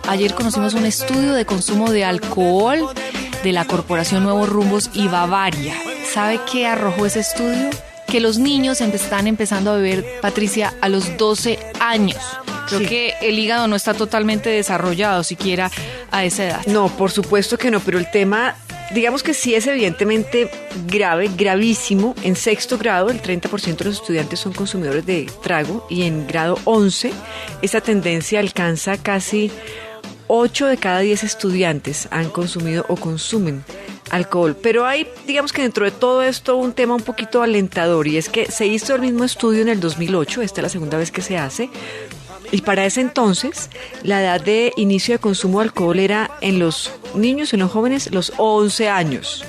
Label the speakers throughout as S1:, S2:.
S1: ayer conocimos un estudio de consumo de alcohol de la Corporación Nuevos Rumbos y Bavaria. ¿Sabe qué arrojó ese estudio? Que los niños están empezando a beber, Patricia, a los 12 años. Creo que el hígado no está totalmente desarrollado siquiera a esa edad.
S2: No, por supuesto que no, pero el tema, digamos que sí es evidentemente grave, gravísimo. En sexto grado, el 30% de los estudiantes son consumidores de trago y en grado 11 esa tendencia alcanza casi 8 de cada 10 estudiantes han consumido o consumen alcohol. Pero hay, digamos que dentro de todo esto, un tema un poquito alentador, y es que se hizo el mismo estudio en el 2008, esta es la segunda vez que se hace, y para ese entonces la edad de inicio de consumo de alcohol era en los niños, en los jóvenes, los 11 años.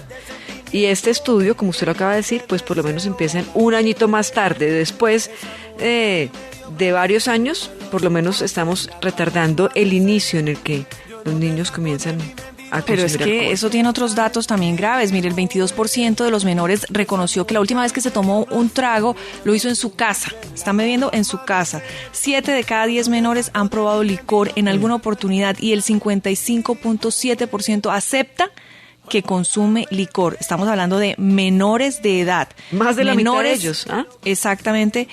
S2: Y este estudio, como usted lo acaba de decir, pues por lo menos empieza un añito más tarde, después de varios años, por lo menos estamos retardando el inicio en el que los niños comienzan a consumir.
S1: Pero es que
S2: alcohol.
S1: eso tiene otros datos también graves. Mire, el 22% de los menores reconoció que la última vez que se tomó un trago lo hizo en su casa. Están bebiendo en su casa. 7 de cada 10 menores han probado licor en alguna oportunidad y el 55.7% acepta que consume licor. Estamos hablando de menores de edad.
S2: Más de la mitad de ellos, ¿ah?
S1: Exactamente,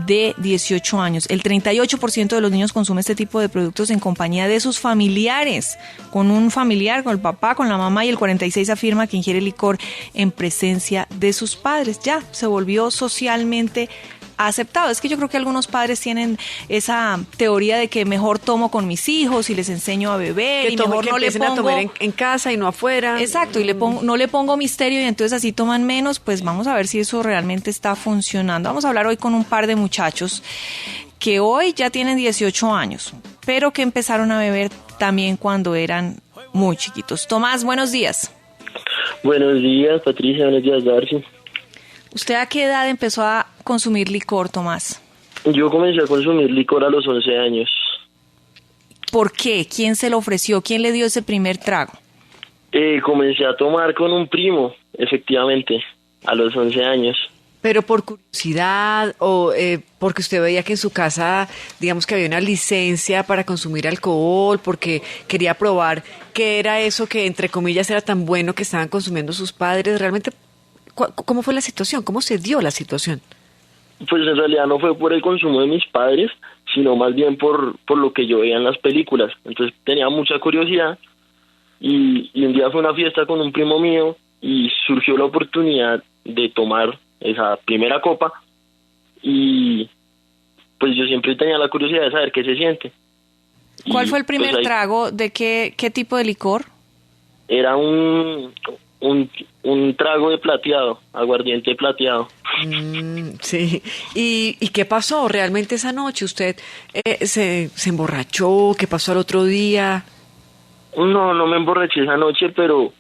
S1: de 18 años. El 38% de los niños consume este tipo de productos en compañía de sus familiares, con un familiar, con el papá, con la mamá, y el 46% afirma que ingiere licor en presencia de sus padres. Ya se volvió socialmente aceptado. Es que yo creo que algunos padres tienen esa teoría de que mejor tomo con mis hijos y les enseño a beber,
S2: que
S1: y mejor no le pongo
S2: a tomar en casa y no afuera.
S1: Exacto, y no le pongo misterio y entonces así toman menos. Pues vamos a ver si eso realmente está funcionando. Vamos a hablar hoy con un par de muchachos que hoy ya tienen 18 años, pero que empezaron a beber también cuando eran muy chiquitos. Tomás, buenos días.
S3: Buenos días, Patricia. Buenos días, Darcy.
S1: ¿Usted a qué edad empezó a consumir licor, Tomás?
S3: Yo comencé a consumir licor a los 11 años.
S1: ¿Por qué? ¿Quién se lo ofreció? ¿Quién le dio ese primer trago?
S3: Comencé a tomar con un primo, efectivamente, a los 11 años.
S2: ¿Pero por curiosidad o porque usted veía que en su casa, digamos que había una licencia para consumir alcohol, porque quería probar qué era eso que, entre comillas, era tan bueno que estaban consumiendo sus padres? Realmente, ¿cómo fue la situación? ¿Cómo se dio la situación?
S3: Pues en realidad no fue por el consumo de mis padres, sino más bien por lo que yo veía en las películas. Entonces tenía mucha curiosidad y un día fue a una fiesta con un primo mío y surgió la oportunidad de tomar esa primera copa y pues yo siempre tenía la curiosidad de saber qué se siente.
S1: ¿Cuál fue el primer trago? ¿De qué tipo de licor?
S3: Era un trago de plateado, aguardiente plateado.
S2: Sí. ¿Y qué pasó realmente esa noche? ¿Usted se emborrachó? ¿Qué pasó al otro día?
S3: No me emborraché esa noche, pero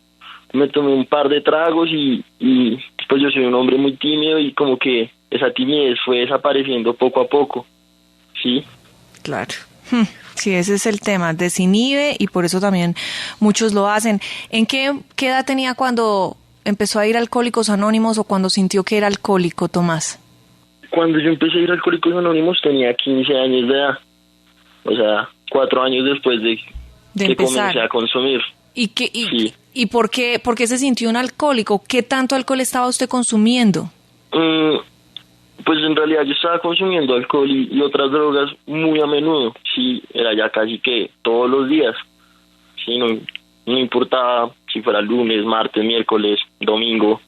S3: me tomé un par de tragos y pues yo soy un hombre muy tímido y como que esa timidez fue desapareciendo poco a poco. ¿Sí?
S2: Claro.
S1: Sí, ese es el tema, desinhibe, y por eso también muchos lo hacen. ¿En qué edad tenía cuando empezó a ir a Alcohólicos Anónimos o cuando sintió que era alcohólico, Tomás?
S3: Cuando yo empecé a ir a Alcohólicos Anónimos tenía 15 años de edad, o sea, 4 años después de que
S1: empezar.
S3: Comencé a consumir.
S1: Sí. ¿Y por qué se sintió un alcohólico? ¿Qué tanto alcohol estaba usted consumiendo?
S3: Pues en realidad yo estaba consumiendo alcohol y otras drogas muy a menudo, sí, era ya casi que todos los días, sí, no importaba si fuera lunes, martes, miércoles, domingo,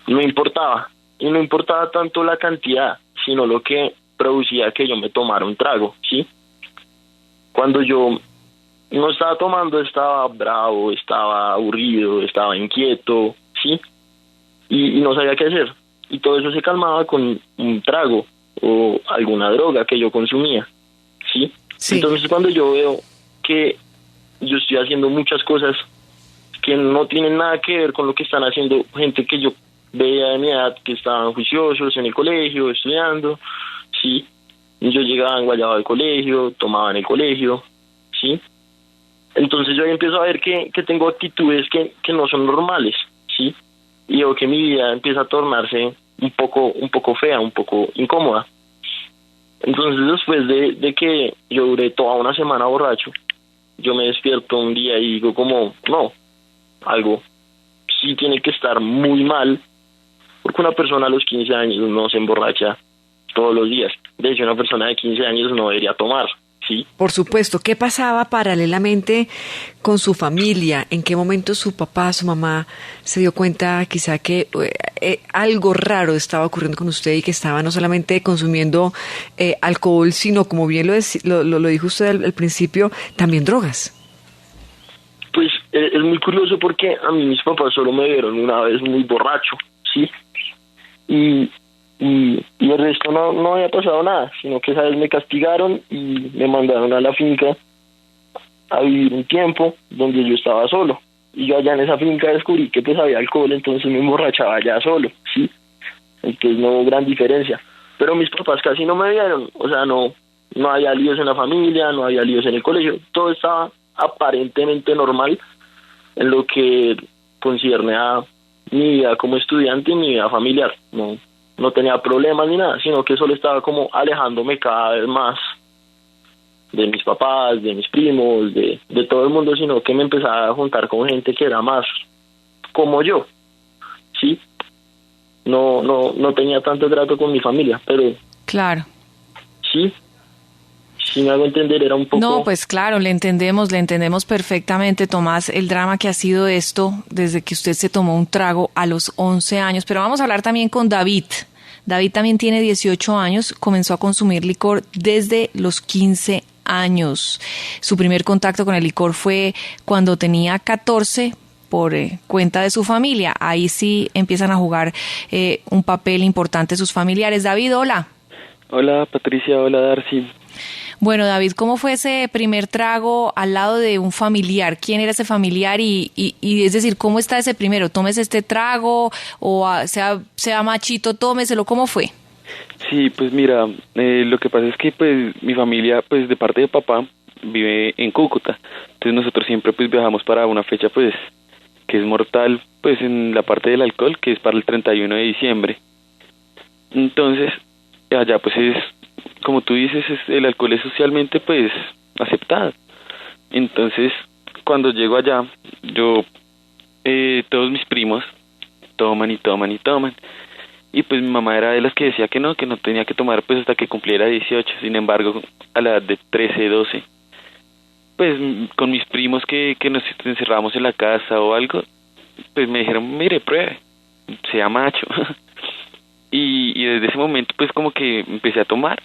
S3: no importaba, y no importaba tanto la cantidad, sino lo que producía que yo me tomara un trago, sí. Cuando yo no estaba tomando estaba bravo, estaba aburrido, estaba inquieto, sí, y no sabía qué hacer. Y todo eso se calmaba con un trago o alguna droga que yo consumía, ¿sí? Entonces cuando yo veo que yo estoy haciendo muchas cosas que no tienen nada que ver con lo que están haciendo gente que yo veía de mi edad, que estaban juiciosos en el colegio, estudiando, ¿sí? Yo llegaba enguayado al colegio, tomaba en el colegio, ¿sí? Entonces yo ahí empiezo a ver que tengo actitudes que no son normales, ¿sí? Y veo que mi vida empieza a tornarse un poco fea, un poco incómoda. Entonces después de que yo duré toda una semana borracho, yo me despierto un día y digo como, no, algo sí tiene que estar muy mal, porque una persona a los 15 años no se emborracha todos los días. De hecho, una persona de 15 años no debería tomar, ¿sí?
S2: Por supuesto. ¿Qué pasaba paralelamente con su familia? ¿En qué momento su papá, su mamá se dio cuenta quizá que algo raro estaba ocurriendo con usted y que estaba no solamente consumiendo alcohol, sino, como bien lo dijo usted al principio, también drogas?
S3: Pues es muy curioso porque a mí mis papás solo me vieron una vez muy borracho, ¿sí? Y el resto no había pasado nada, sino que esa vez me castigaron y me mandaron a la finca a vivir un tiempo donde yo estaba solo. Y yo allá en esa finca descubrí que pues había alcohol, entonces me emborrachaba allá solo, ¿sí? Entonces no hubo gran diferencia. Pero mis papás casi no me vieron, o sea, no había líos en la familia, no había líos en el colegio, todo estaba aparentemente normal en lo que concierne a mi vida como estudiante y mi vida familiar. No tenía problemas ni nada, sino que solo estaba como alejándome cada vez más de mis papás, de mis primos, de todo el mundo, sino que me empezaba a juntar con gente que era más como yo, ¿sí? No tenía tanto trato con mi familia, pero...
S1: Claro.
S3: Sí, si me hago entender, era un poco...
S1: No, pues claro, le entendemos perfectamente, Tomás, el drama que ha sido esto desde que usted se tomó un trago a los 11 años. Pero vamos a hablar también con David. David también tiene 18 años, comenzó a consumir licor desde los 15 años. Su primer contacto con el licor fue cuando tenía 14, por cuenta de su familia. Ahí sí empiezan a jugar un papel importante sus familiares. David, hola.
S4: Hola, Patricia, hola, Darcy.
S1: Bueno, David, ¿cómo fue ese primer trago al lado de un familiar? ¿Quién era ese familiar? Y es decir, ¿cómo está ese primero? ¿Tomes este trago o sea machito, tómeselo? ¿Cómo fue?
S4: Sí, pues mira, lo que pasa es que pues mi familia, pues de parte de papá, vive en Cúcuta. Entonces nosotros siempre pues viajamos para una fecha pues que es mortal, pues en la parte del alcohol, que es para el 31 de diciembre. Entonces, allá pues es... Como tú dices, el alcohol es socialmente pues aceptado. Entonces, cuando llego allá, todos mis primos toman y toman y toman. Y pues mi mamá era de las que decía que no tenía que tomar pues hasta que cumpliera 18. Sin embargo, a la edad de 13, 12, pues con mis primos que nos encerramos en la casa o algo, pues me dijeron, mire, pruebe, sea macho. y desde ese momento pues como que empecé a tomar.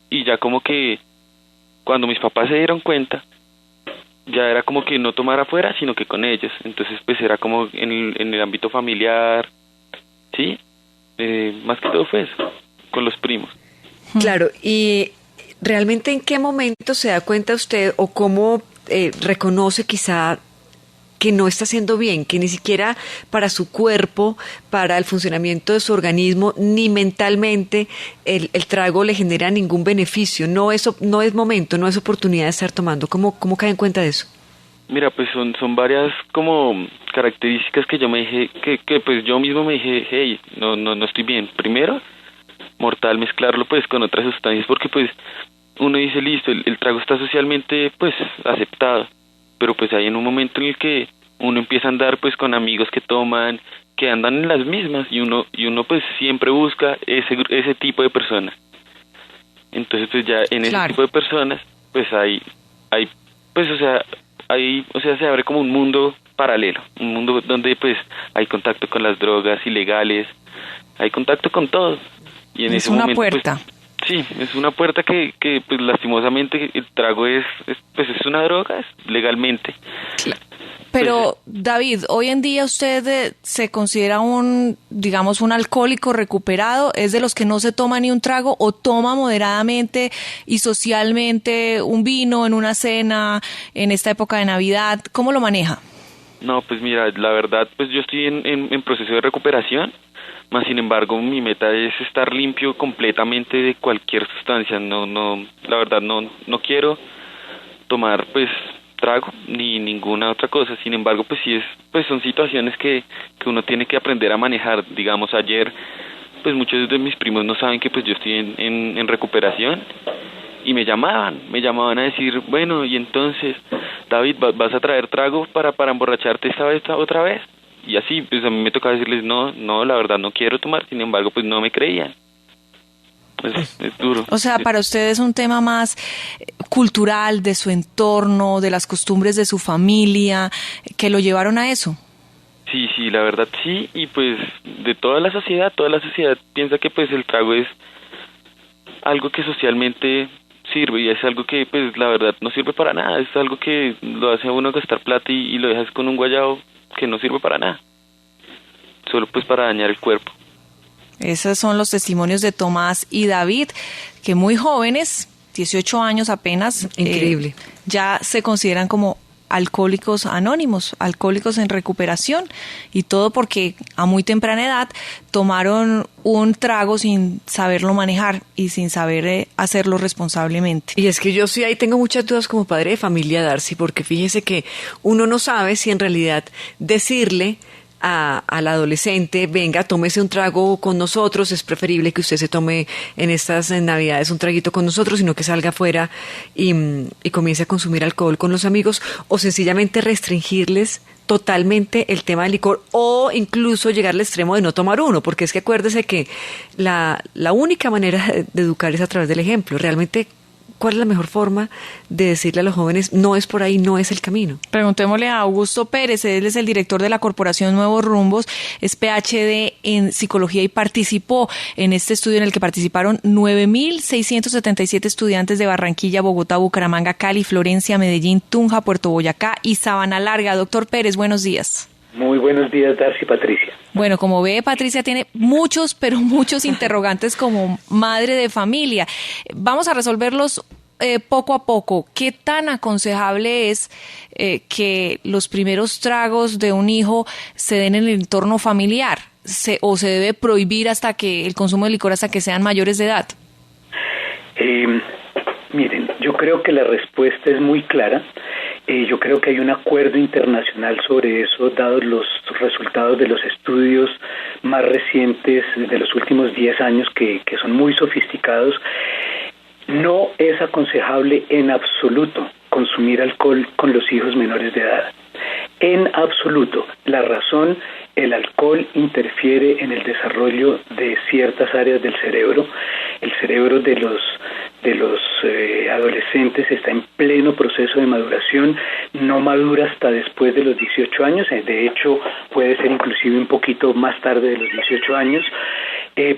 S4: Y ya como que cuando mis papás se dieron cuenta, ya era como que no tomar afuera, sino que con ellos. Entonces pues era como en el ámbito familiar, ¿sí? Más que todo fue eso, con los primos.
S2: Claro, y realmente ¿en qué momento se da cuenta usted o cómo reconoce quizá que no está haciendo bien, que ni siquiera para su cuerpo, para el funcionamiento de su organismo, ni mentalmente el trago le genera ningún beneficio? No es momento, no es oportunidad de estar tomando. ¿Cómo cae en cuenta de eso?
S4: Mira, pues son varias como características que yo me dije, que pues yo mismo me dije, hey, no estoy bien. Primero, mortal mezclarlo pues con otras sustancias, porque pues uno dice, listo, el trago está socialmente pues aceptado, pero pues hay en un momento en el que uno empieza a andar pues con amigos que toman, que andan en las mismas, y uno pues siempre busca ese tipo de personas. Entonces pues ya en ese tipo de personas pues hay pues se abre como un mundo paralelo, un mundo donde pues hay contacto con las drogas ilegales, hay contacto con todo. Y en ese momento,
S1: puerta.
S4: Pues, sí, es una puerta que pues lastimosamente el trago es una droga legalmente.
S1: Pero David, hoy en día usted se considera un alcohólico recuperado, ¿es de los que no se toma ni un trago o toma moderadamente y socialmente un vino en una cena, en esta época de Navidad? ¿Cómo lo maneja?
S4: No, pues mira, la verdad, pues yo estoy en proceso de recuperación. Más sin embargo, mi meta es estar limpio completamente de cualquier sustancia. La verdad no quiero tomar pues trago ni ninguna otra cosa. Sin embargo, pues sí son situaciones que uno tiene que aprender a manejar. Digamos, ayer pues muchos de mis primos no saben que pues yo estoy en recuperación, y me llamaban a decir, bueno, y entonces, David, ¿vas a traer trago para emborracharte otra vez? Y así, pues a mí me tocaba decirles, no, la verdad no quiero tomar, sin embargo, pues no me creían. Es duro.
S1: O sea, para usted es un tema más cultural, de su entorno, de las costumbres de su familia, que lo llevaron a eso.
S4: Sí, la verdad sí, y pues de toda la sociedad piensa que pues el trago es algo que socialmente sirve, y es algo que pues la verdad no sirve para nada, es algo que lo hace a uno gastar plata y lo dejas con un guayabo que no sirve para nada, solo pues para dañar el cuerpo.
S1: Esos son los testimonios de Tomás y David, que muy jóvenes, 18 años apenas,
S2: increíble,
S1: ya se consideran como alcohólicos anónimos, alcohólicos en recuperación, y todo porque a muy temprana edad tomaron un trago sin saberlo manejar y sin saber hacerlo responsablemente.
S2: Y es que yo sí ahí tengo muchas dudas como padre de familia, Darcy, porque fíjese que uno no sabe si en realidad decirle al adolescente, venga, tómese un trago con nosotros, es preferible que usted se tome en estas Navidades un traguito con nosotros, sino que salga afuera y comience a consumir alcohol con los amigos, o sencillamente restringirles totalmente el tema del licor, o incluso llegar al extremo de no tomar uno, porque es que acuérdese que la única manera de educar es a través del ejemplo. Realmente, ¿cuál es la mejor forma de decirle a los jóvenes, no es por ahí, no es el camino?
S1: Preguntémosle a Augusto Pérez, él es el director de la Corporación Nuevos Rumbos, es PhD en Psicología y participó en este estudio en el que participaron 9.677 estudiantes de Barranquilla, Bogotá, Bucaramanga, Cali, Florencia, Medellín, Tunja, Puerto Boyacá y Sabana Larga. Doctor Pérez, buenos días.
S5: Muy buenos días, Darcy y Patricia.
S1: Bueno, como ve, Patricia tiene muchos interrogantes como madre de familia. Vamos a resolverlos poco a poco. ¿Qué tan aconsejable es que los primeros tragos de un hijo se den en el entorno familiar? ¿O se debe prohibir hasta que el consumo de licor hasta que sean mayores de edad?
S5: Miren, yo creo que la respuesta es muy clara. Yo creo que hay un acuerdo internacional sobre eso, dados los resultados de los estudios más recientes de los últimos 10 años que son muy sofisticados. No es aconsejable en absoluto consumir alcohol con los hijos menores de edad. En absoluto. La razón, el alcohol interfiere en el desarrollo de ciertas áreas del cerebro. El cerebro de los adolescentes está en pleno proceso de maduración, no madura hasta después de los 18 años, de hecho puede ser inclusive un poquito más tarde de los 18 años,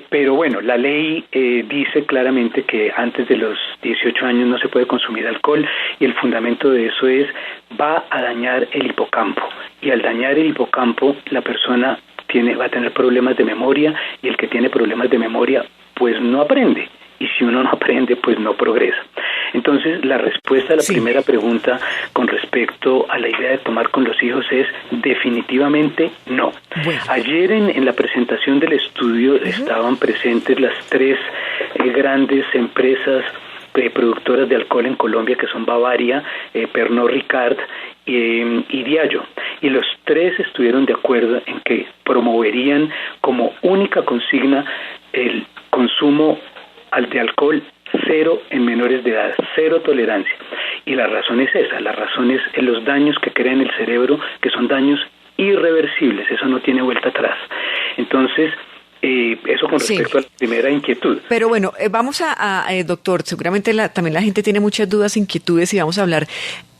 S5: pero bueno, la ley dice claramente que antes de los 18 años no se puede consumir alcohol, y el fundamento de eso es, va a dañar el hipocampo, y al dañar el hipocampo la persona va a tener problemas de memoria, y el que tiene problemas de memoria pues no aprende. Y si uno no aprende, pues no progresa. Entonces, la respuesta a la primera pregunta con respecto a la idea de tomar con los hijos es definitivamente no. Bueno. Ayer en la presentación del estudio estaban presentes las tres grandes empresas productoras de alcohol en Colombia, que son Bavaria, Pernod Ricard y Diageo. Y los tres estuvieron de acuerdo en que promoverían como única consigna el consumo de alcohol cero en menores de edad, cero tolerancia. Y la razón es esa, la razón es en los daños que crea en el cerebro, que son daños irreversibles, eso no tiene vuelta atrás. Entonces, eso con respecto a la primera inquietud.
S2: Pero bueno, vamos a doctor, seguramente también la gente tiene muchas dudas, inquietudes, y vamos a hablar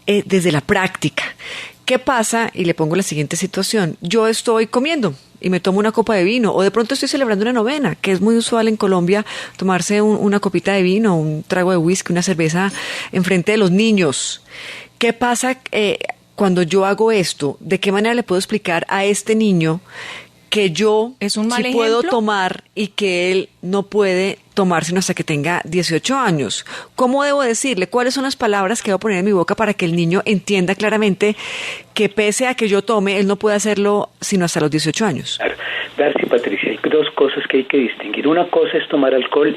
S2: desde la práctica. ¿Qué pasa? Y le pongo la siguiente situación. Yo estoy comiendo y me tomo una copa de vino, o de pronto estoy celebrando una novena, que es muy usual en Colombia tomarse una copita de vino, un trago de whisky, una cerveza enfrente de los niños. ¿Qué pasa cuando yo hago esto? ¿De qué manera le puedo explicar a este niño que yo sí puedo tomar y que él no puede tomar sino hasta que tenga 18 años? ¿Cómo debo decirle? ¿Cuáles son las palabras que debo poner en mi boca para que el niño entienda claramente que pese a que yo tome, él no puede hacerlo sino hasta los 18 años?
S5: Claro. Darcy, Patricia, hay dos cosas que hay que distinguir. Una cosa es tomar alcohol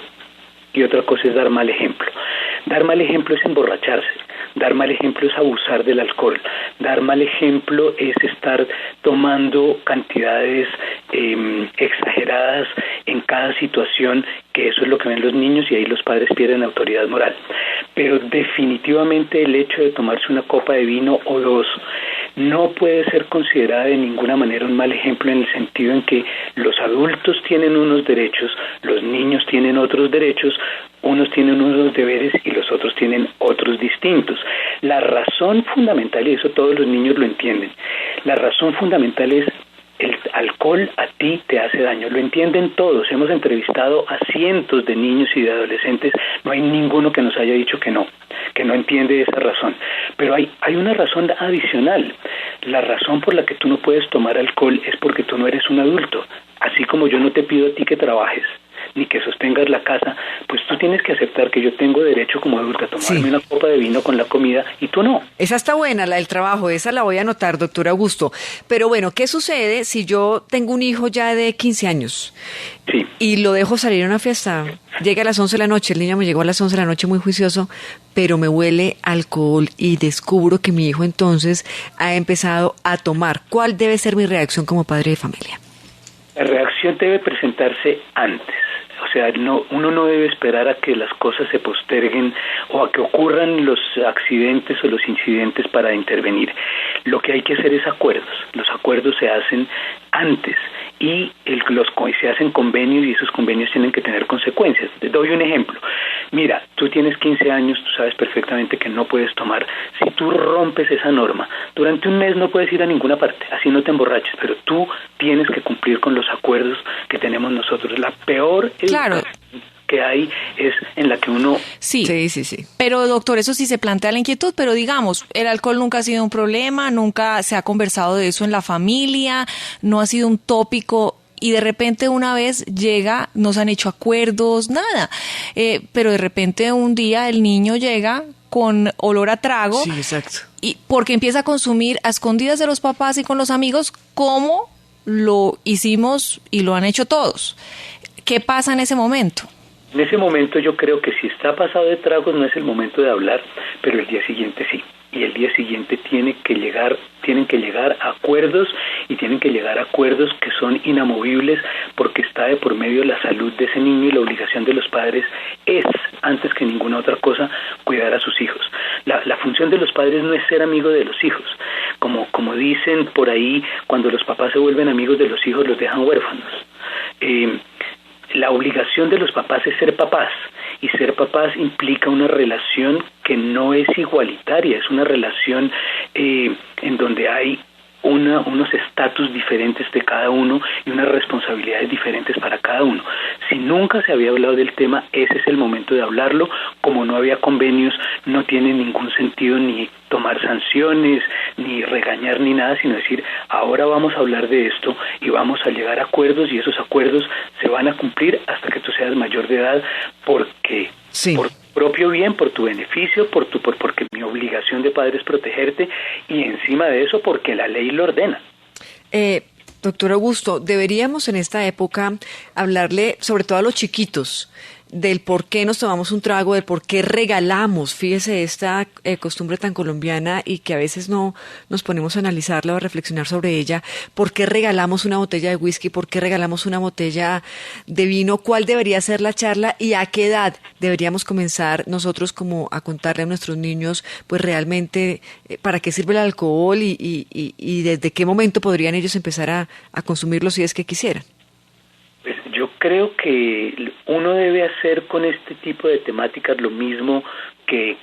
S5: y otra cosa es dar mal ejemplo. Dar mal ejemplo es emborracharse. Dar mal ejemplo es abusar del alcohol. Dar mal ejemplo es estar tomando cantidades exageradas en cada situación, que eso es lo que ven los niños y ahí los padres pierden autoridad moral. Pero definitivamente el hecho de tomarse una copa de vino o dos no puede ser considerada de ninguna manera un mal ejemplo, en el sentido en que los adultos tienen unos derechos, los niños tienen otros derechos, unos tienen unos deberes y los otros tienen otros distintos. La razón fundamental, y eso todos los niños lo entienden, la razón fundamental es: el alcohol a ti te hace daño. Lo entienden todos. Hemos entrevistado a cientos de niños y de adolescentes. No hay ninguno que nos haya dicho que no entiende esa razón. Pero hay una razón adicional. La razón por la que tú no puedes tomar alcohol es porque tú no eres un adulto. Así como yo no te pido a ti que trabajes ni que sostengas la casa, pues tú tienes que aceptar que yo tengo derecho como adulta a tomarme una copa de vino con la comida y tú no.
S2: Esa está buena, la del trabajo, esa la voy a anotar, doctor Augusto. Pero bueno, ¿qué sucede si yo tengo un hijo ya de 15 años y lo dejo salir a una fiesta? Llega a las 11 de la noche, el niño me llegó a las 11 de la noche muy juicioso, pero me huele alcohol y descubro que mi hijo entonces ha empezado a tomar. ¿Cuál debe ser mi reacción como padre de familia?
S5: La reacción debe presentarse antes. O sea, uno no debe esperar a que las cosas se posterguen o a que ocurran los accidentes o los incidentes para intervenir. Lo que hay que hacer es acuerdos. Los acuerdos se hacen antes y se hacen convenios, y esos convenios tienen que tener consecuencias. Te doy un ejemplo. Mira, tú tienes 15 años, tú sabes perfectamente que no puedes tomar. Si tú rompes esa norma, durante un mes no puedes ir a ninguna parte, así no te emborraches, pero tú tienes que cumplir con los acuerdos que tenemos nosotros. La peor educación que hay es en la que uno...
S1: Sí. Pero doctor, eso sí se plantea la inquietud, pero digamos, el alcohol nunca ha sido un problema, nunca se ha conversado de eso en la familia, no ha sido un tópico, y de repente una vez llega, no se han hecho acuerdos, nada, pero de repente un día el niño llega con olor a trago, y porque empieza a consumir a escondidas de los papás y con los amigos, como lo hicimos y lo han hecho todos. ¿Qué pasa en ese momento?
S5: En ese momento yo creo que si está pasado de tragos no es el momento de hablar, pero el día siguiente sí. Y el día siguiente tienen que llegar a acuerdos, y tienen que llegar a acuerdos que son inamovibles, porque está de por medio la salud de ese niño, y la obligación de los padres es, antes que ninguna otra cosa, cuidar a sus hijos. La función de los padres no es ser amigo de los hijos. Como dicen por ahí, cuando los papás se vuelven amigos de los hijos, los dejan huérfanos. La obligación de los papás es ser papás, y ser papás implica una relación que no es igualitaria, es una relación en donde hay unos estatus diferentes de cada uno y unas responsabilidades diferentes para cada uno. Si nunca se había hablado del tema, ese es el momento de hablarlo. Como no había convenios, no tiene ningún sentido ni tomar sanciones, ni regañar, ni nada, sino decir: ahora vamos a hablar de esto y vamos a llegar a acuerdos, y esos acuerdos se van a cumplir hasta que tú seas mayor de edad, porque por tu propio bien, por tu beneficio, porque mi obligación de padre es protegerte, y encima de eso porque la ley lo ordena.
S2: Doctor Augusto, deberíamos en esta época hablarle sobre todo a los chiquitos del por qué nos tomamos un trago, del por qué regalamos, fíjese, esta costumbre tan colombiana, y que a veces no nos ponemos a analizarla o a reflexionar sobre ella. ¿Por qué regalamos una botella de whisky? ¿Por qué regalamos una botella de vino? ¿Cuál debería ser la charla y a qué edad deberíamos comenzar nosotros como a contarle a nuestros niños pues realmente para qué sirve el alcohol y desde qué momento podrían ellos empezar a consumirlo si es que quisieran?
S5: Pues yo creo que uno debe hacer con este tipo de temáticas lo mismo que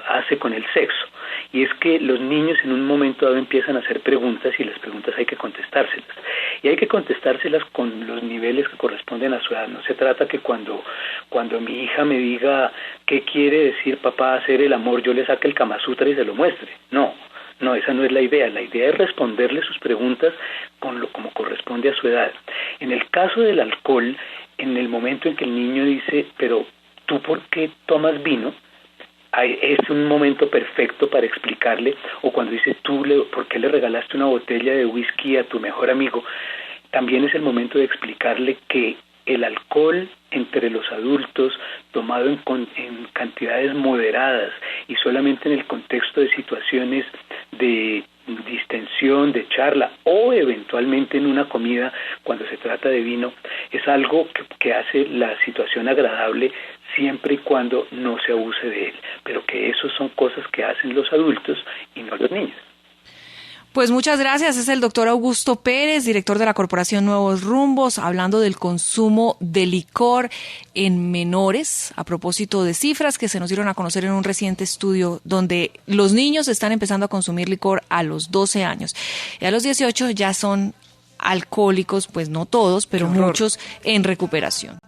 S5: hace con el sexo, y es que los niños en un momento dado empiezan a hacer preguntas, y las preguntas hay que contestárselas, y hay que contestárselas con los niveles que corresponden a su edad. No se trata que cuando mi hija me diga qué quiere decir papá hacer el amor, yo le saque el Kama Sutra y se lo muestre. No, esa no es la idea. La idea es responderle sus preguntas como corresponde a su edad. En el caso del alcohol, en el momento en que el niño dice: pero ¿tú por qué tomas vino?, es un momento perfecto para explicarle. O cuando dice: ¿por qué le regalaste una botella de whisky a tu mejor amigo?, también es el momento de explicarle que el alcohol entre los adultos tomado en cantidades moderadas y solamente en el contexto de situaciones de distensión, de charla o eventualmente en una comida cuando se trata de vino, es algo que hace la situación agradable siempre y cuando no se abuse de él, pero que eso son cosas que hacen los adultos y no los niños.
S1: Pues muchas gracias. Es el doctor Augusto Pérez, director de la Corporación Nuevos Rumbos, hablando del consumo de licor en menores, a propósito de cifras que se nos dieron a conocer en un reciente estudio donde los niños están empezando a consumir licor a los 12 años. Y a los 18 ya son alcohólicos, pues no todos, pero muchos en recuperación.